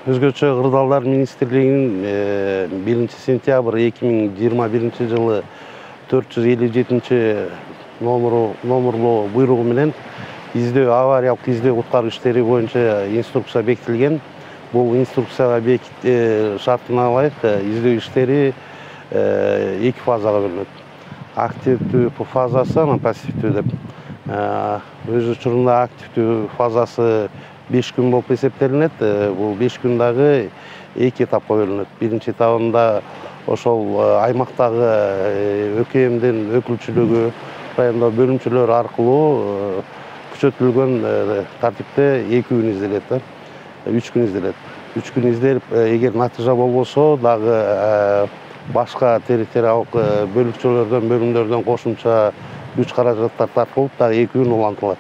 Өзгөчө Кырдаалдар министрлигинин 1 сентябрь 2021 жылы 457 номерлуу буйругу менен авариялык издөө куткаруу иштери боюнча инструкция бекитилген. Бул инструкцияга шартына ылайык издөө иштери 2 фазага бөлүнөт. Активдүү фазасы, анан пассивдүү деп. Өз учурунда активдүү фазасы 5 күн болуп эсептелинет. Бул 5 күн дагы 2 этапка бөлүнөт. Биринчи этабында ошол аймактагы ÖKM'дин өкүлчүлүгү, райондо бөлүмчөлөр аркылуу күчөтүлгөн тартипте 2 күн изделет, 3 күн изделет. 3 күн изделип, эгер натыйжа болбосо дагы башка территориялык бөлүмчөлөрдөн кошумча күч каражаттар тартылып, дагы 2 күн улантылат.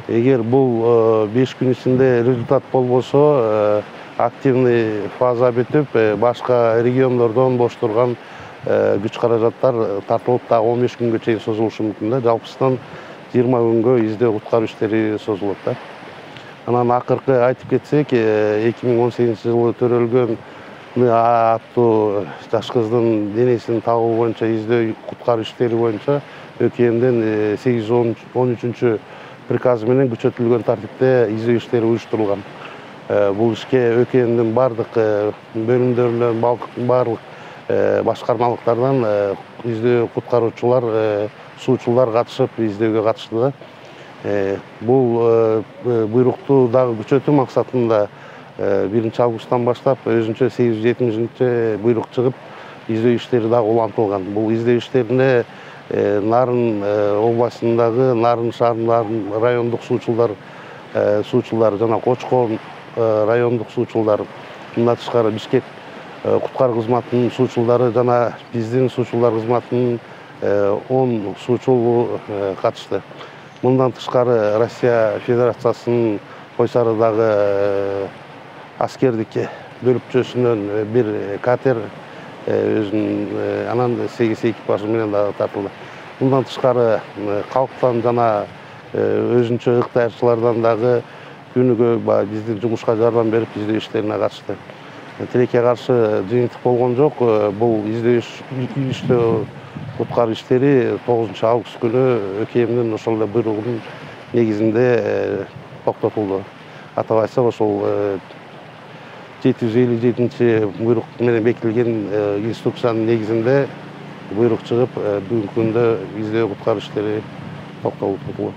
Эгер бул 5 күн ичинде результат болбосо, активный фаза бүтүп, башка региондордон бош турган күч каражаттар тартылып, дагы 15 күнгө чейин созулушу мүмкүн. Жалпысынан 20 күнгө издөө куткаруу иштери созулат. Анан акыркы айтып кетсек, 2018 жылы төрөлгөн аттуу жаш кыздын денесин табуу боюнча издөө куткаруу иштери боюнча ÖKM'дин 813 приказы менен күчөтүлгөн тартипте издөө иштери уюштурулган. Бул ишке ÖKM'дин бардык бөлүмдөрүнөн, бардык башкармалыктардан издөө куткаруучулар, суучулар катышып издөөгө катышты. Бул буйрукту дагы күчөтүү максатында 1 августтан баштап өзүнчө 870 буйрук чыгып, издөө иштери дагы улантылган. Бул издөө иштерине Нарын областындагы Нарын шаарындагы райондук суучулар жана Кочкон райондук суучулар, мындан тышкары Бишкек куткаруу кызматынын суучулдары жана биздин суучулдар кызматынын 10 суучулу катышты. Мындан тышкары Россия Федерациясынын Кой Сарыдагы аскердик бөлүпчөсүнөн 1 катер өзүнүн анан 8 экипажы менен дагы тартылды. Мындан тышкары калктан жана өзүнчө ык даярчылардан дагы күнүгө биздин жумушка жардам берип издөө иштерине катышты. Тилекке каршы жыйынтык болгон жок. Бул издөө куткаруу иштери 9 август күнү ÖKM'дин ошол эле буйругунун негизинде токтотулду. Атап айтсак, ошол 757 буйрук менен бекитилген инструкциянын негизинде буйрук чыгып, бүгүнкү күндө издөө куткаруу иштери токтотулду.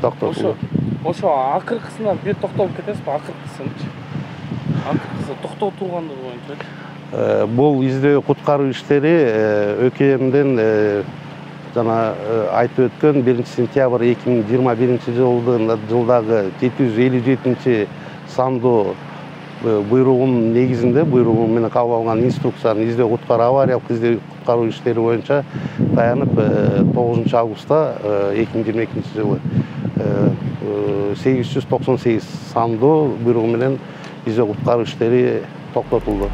Токтотулду. Ошо акыркысына бир токтолуп кетесизби? Акыркысынчы. Акыркысы токтотулгандыгы боюнча. Бул издөө куткаруу иштери ÖKM'дин жана айтып өткөн 1 сентябрь 2021 жылдагы 757 сандуу буйругунун негизинде, буйругу менен кабыл алган инструкциянын издөө куткаруу авариялык издөө куткаруу иштери боюнча таянып 9 августта 2022 жылы 898 сандуу буйругу менен издөө куткаруу иштери токтотулду.